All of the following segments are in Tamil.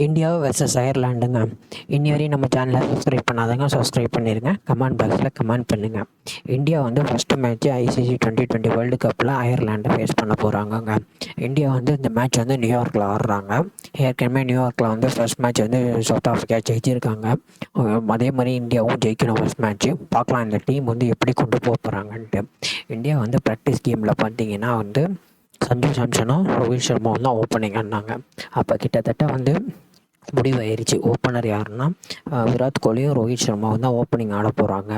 India versus அயர்லாண்டுங்க. இன்னி வரையும் நம்ம சேனலை சப்ஸ்கிரைப் பண்ணாதவங்க சப்ஸ்கிரைப் பண்ணிடுங்க. கமெண்ட் பாக்ஸில் கமெண்ட் பண்ணுங்கள். இந்தியா வந்து ஃபஸ்ட்டு மேட்ச்சு ஐசிசி 2020 வேர்ல்டு கப்பில் அயர்லாண்டை ஃபேஸ் பண்ண போகிறாங்கங்க. இந்தியா வந்து இந்த மேட்ச் வந்து நியூயார்க்கில் ஆடுறாங்க. ஏற்கனவே நியூயார்க்கில் வந்து ஃபர்ஸ்ட் மேட்ச் வந்து சவுத் ஆஃப்ரிக்கா ஜெயிச்சிருக்காங்க. அதே மாதிரி இந்தியாவும் ஜெயிக்கணும் ஃபர்ஸ்ட் மேட்ச்சு. பார்க்கலாம் இந்த டீம் வந்து எப்படி கொண்டு போக போகிறாங்கன்ட்டு. இந்தியா வந்து ப்ராக்டிஸ் கேமில் பார்த்தீங்கன்னா வந்து சஞ்சு சாம்சனும் ரோஹித் சர்மாவும் தான் ஓப்பனிங் ஆனாங்க. அப்போ கிட்டத்தட்ட வந்து முடிவாயிருச்சு. ஓப்பனர் யாருன்னா விராட் கோலியும் ரோஹித் சர்மாவும் தான் ஓப்பனிங் ஆட போகிறாங்க.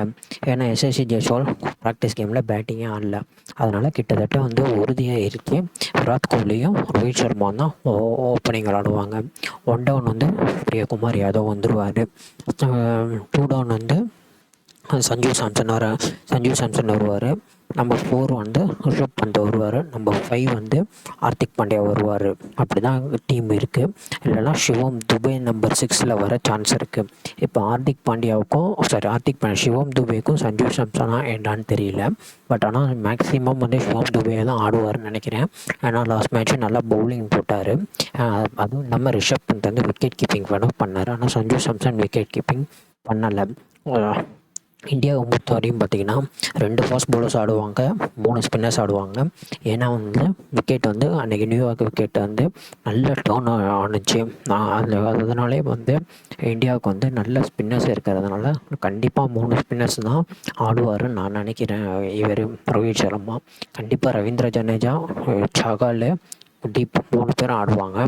ஏன்னா எஸ்எஸ்சி ஜெய்ஸ்வால் ப்ராக்டிஸ் கேமில் பேட்டிங்கே ஆடல. அதனால் கிட்டத்தட்ட வந்து உறுதியாக இருக்கு விராட் கோலியும் ரோஹித் சர்மாவும் தான் ஓப்பனிங் விளாடுவாங்க. 1 டவுன் வந்து பிரியகுமார் யாதவ் வந்துடுவார். 2 டவுன் வந்து சஞ்சு சாம்சன் வருவார். நம்பர் 4 வந்து ரிஷப் பண்ட் வருவார். நம்பர் 5 வந்து ஹார்திக் பாண்டியா வருவார். அப்படி தான் டீம் இருக்குது. இல்லைனா சிவம் துபே நம்பர் 6 வர சான்ஸ் இருக்குது. இப்போ சிவம் துபேக்கும் சஞ்சு சாம்சனா என்னன்னு தெரியல. பட் ஆனால் மேக்ஸிமம் வந்து சிவம் துபே தான் ஆடுவார்னு நினைக்கிறேன். ஏன்னா லாஸ்ட் மேட்ச்சு நல்லா பவுலிங் போட்டார். அதுவும் இல்லாமல் ரிஷப் பண்ட் வந்து விக்கெட் கீப்பிங் வேணும் பண்ணார். ஆனால் சஞ்சு சாம்சன் விக்கெட் கீப்பிங் பண்ணலை. இந்தியாவை பொறுத்த வரையும் பார்த்திங்கன்னா 2 ஃபாஸ்ட் பவுலர்ஸ் ஆடுவாங்க, 3 ஸ்பின்னர்ஸ் ஆடுவாங்க. ஏன்னா வந்து விக்கெட் வந்து அன்றைக்கி நியூயார்க் விக்கெட் வந்து நல்ல டர்ன் ஆணுச்சு. அதனாலே வந்து இந்தியாவுக்கு வந்து நல்ல ஸ்பின்னர்ஸ் இருக்கிறதுனால கண்டிப்பாக 3 ஸ்பின்னர்ஸ் தான் ஆடுவார்னு நான் நினைக்கிறேன். இவர் ரோஹித் சர்மா கண்டிப்பாக ரவீந்திர ஜடேஜா, சஹால், குல்தீப் 3 பேரும் ஆடுவாங்க.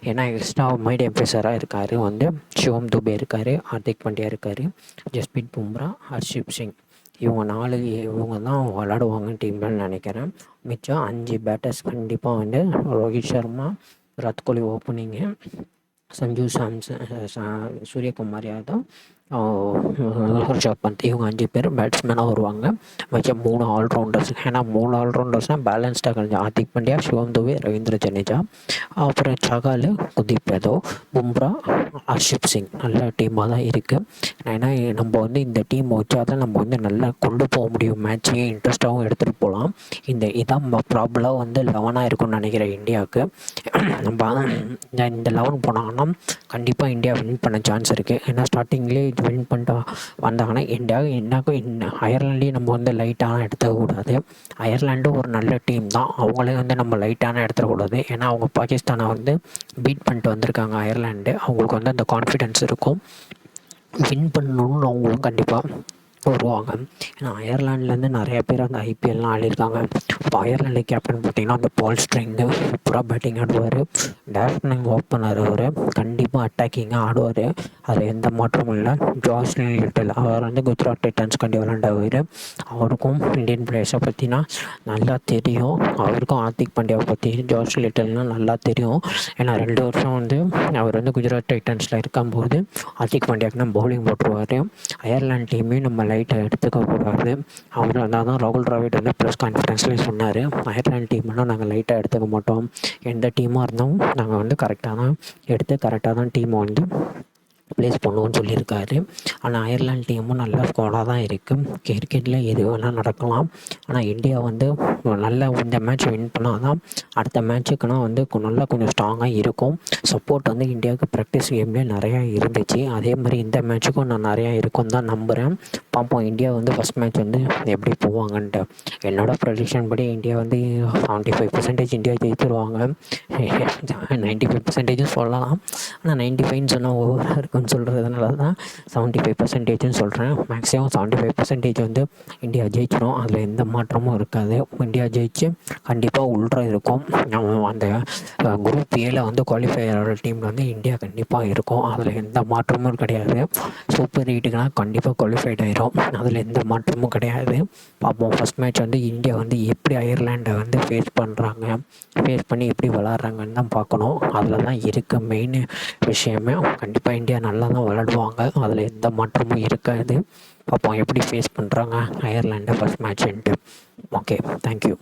ஏன்னா எக்ஸ்ட்ரா மீடியம் பேசராக இருக்கார் வந்து சிவம் துபே இருக்கார், ஹார்திக் பாண்டியா இருக்கார், ஜஸ்பிரீத் பும்ரா, ஹர்ஷிப் சிங். இவங்க தான் விளாடுவாங்க டீம்னு நினைக்கிறேன். மிச்சம் 5 பேட்டர்ஸ் கண்டிப்பாக வந்து ரோஹித் சர்மா, விராட் கோலி ஓப்பனிங்கு, சஞ்சு சாம்சன், சூரியகுமார் யாதவ், ரிஷப் பண்ட், இவங்க 5 பேர் பேட்ஸ்மேனாக வருவாங்க. மிச்சம் 3 ஆல்ரவுண்டர்ஸ். ஏன்னா 3 ஆல்ரவுண்டர்ஸ்னால் பேலன்ஸ்டாக கொஞ்சம் ஹார்திக் பாண்டியா, சிவம் துபே, ரவீந்திர ஜடேஜா, அப்புறம் சஹால், குல்தீப் யாதவ், பும்ரா, ஹர்ஷிப் சிங். நல்ல டீமாக தான் இருக்குது. ஏன்னா நம்ம வந்து இந்த டீம் வச்சா தான் நம்ம வந்து நல்லா கொண்டு போக முடியும். மேட்சையே இன்ட்ரெஸ்ட்டாகவும் எடுத்துகிட்டு போகலாம். இதான் ப்ராப்ளம் வந்து 11 இருக்கும்னு நினைக்கிறேன் இந்தியாவுக்கு. நம்ம இந்த 11 போனாங்கன்னா கண்டிப்பாக இந்தியா வின் பண்ண சான்ஸ் இருக்குது. ஏன்னா ஸ்டார்டிங்லேயே வின் பண்ணிட்டு வந்தாங்கன்னா இந்தியாவுக்கும் அயர்லாண்டையும் நம்ம வந்து லைட்டான எடுத்துக்கூடாது. அயர்லாண்டும் ஒரு நல்ல டீம் தான். அவங்களே வந்து நம்ம லைட்டான எடுத்துக்கூடாது. ஏன்னா அவங்க பாகிஸ்தானை வந்து பீட் பண்ணிட்டு வந்திருக்காங்க அயர்லாண்டு. அவங்களுக்கு வந்து அந்த கான்ஃபிடென்ஸ் இருக்கும். வின் பண்ணணும்னு அவங்களும் கண்டிப்பாக வருவாங்க. ஏன்னா அயர்லாண்ட்லேருந்து நிறைய பேர் அந்த ஐபிஎல்லாம் ஆடிருக்காங்க. இப்போ அயர்லாண்டு கேப்டன் பார்த்திங்கன்னா அந்த பால் ஸ்ட்ரிங்கு சூப்பராக பேட்டிங் ஆடுவார். டேரக்ட் ஓப்பனர் அவர் கண்டிப்பாக அட்டாக்கிங்காக ஆடுவார். அதில் எந்த மாற்றமும் இல்லை. ஜாஸ்லின் லிட்டில் அவர் வந்து குஜராத் டைட்டன்ஸ் கண்டி விளாண்டவர். அவருக்கும் இந்தியன் பிளேயர்ஸை பற்றினா நல்லா தெரியும். அவருக்கும் ஹார்திக் பாண்டியாவை பற்றி ஜாஸ்லின் லிட்டில்னால் நல்லா தெரியும். ஏன்னா 2 வருஷம் வந்து அவர் வந்து குஜராத் டைட்டன்ஸில் இருக்கும்போது ஹார்திக் பாண்டியாவுக்கு தான் பவுலிங் போட்டுருவார். அயர்லாந்து டீமையும் நம்ம லைட்டாக எடுத்துக்கக்கூடாது. அவர் தான் ராகுல் டிராவிட் வந்து ப்ரெஸ் கான்ஃபரன்ஸ்லேயும் சொன்னார், அயர்லாந்து டீம்னால் நாங்கள் லைட்டாக எடுத்துக்க மாட்டோம். எந்த டீமாக இருந்தாலும் நாங்கள் வந்து கரெக்டாக தான் டீமை வந்து ப்ளேஸ் பண்ணுவோன்னு சொல்லியிருக்காரு. ஆனால் அயர்லாந்து டீமும் நல்ல ஸ்குவாடாக தான் இருக்குது. கிரிக்கெட்டில் எது வேணால் நடக்கலாம். ஆனால் இந்தியா வந்து நல்லா இந்த மேட்ச் வின் பண்ணால் தான் அடுத்த மேட்சுக்குனா வந்து நல்லா கொஞ்சம் ஸ்ட்ராங்காக இருக்கும். சப்போர்ட் வந்து இந்தியாவுக்கு ப்ராக்டிஸ் கேம்லேயே நிறையா இருந்துச்சு. அதே மாதிரி இந்த மேட்சுக்கும் நான் நிறையா இருக்குன்னு தான் நம்புகிறேன். பார்ப்போம் இந்தியா வந்து ஃபஸ்ட் மேட்ச் வந்து எப்படி போவாங்கன்ட்டு. என்னோடய ப்ரெடிக்ஷன் படி இந்தியா வந்து 75% இந்தியா ஜெயிச்சிருவாங்க. 95% சொல்லலாம். ஆனால் 95 சொன்னால் ஓவராக இருக்குன்னு சொல்கிறதுனால தான் 75% சொல்கிறேன். மேக்ஸிமம் 75% வந்து இந்தியா ஜெயிச்சிடும். அதில் எந்த மாற்றமும் இருக்காது. இந்தியா ஜெயிச்சு கண்டிப்பாக உள்ற இருக்கும். அந்த குரூப் ஏல வந்து குவாலிஃபை ஆகிற டீமில் வந்து இந்தியா கண்டிப்பாக இருக்கும். அதில் எந்த மாற்றமும் கிடையாது. சூப்பர் 8க்குனால் கண்டிப்பாக குவாலிஃபைட் ஆகிரும். அதில் எந்த மாற்றமும் கிடையாது. பார்ப்போம் ஃபஸ்ட் மேட்ச் வந்து இந்தியா வந்து எப்படி அயர்லாண்டை வந்து ஃபேஸ் பண்ணி எப்படி விளாட்றாங்கன்னு தான் பார்க்கணும். அதில் தான் இருக்குது மெயின் விஷயமே. கண்டிப்பாக இந்தியா நல்லா தான் விளாடுவாங்க. அதில் எந்த மாற்றமும் இருக்காது. பார்ப்போம் எப்படி ஃபேஸ் பண்ணுறாங்க அயர்லாண்டை ஃபஸ்ட் மேட்ச்ன்ட்டு. Okay, thank you.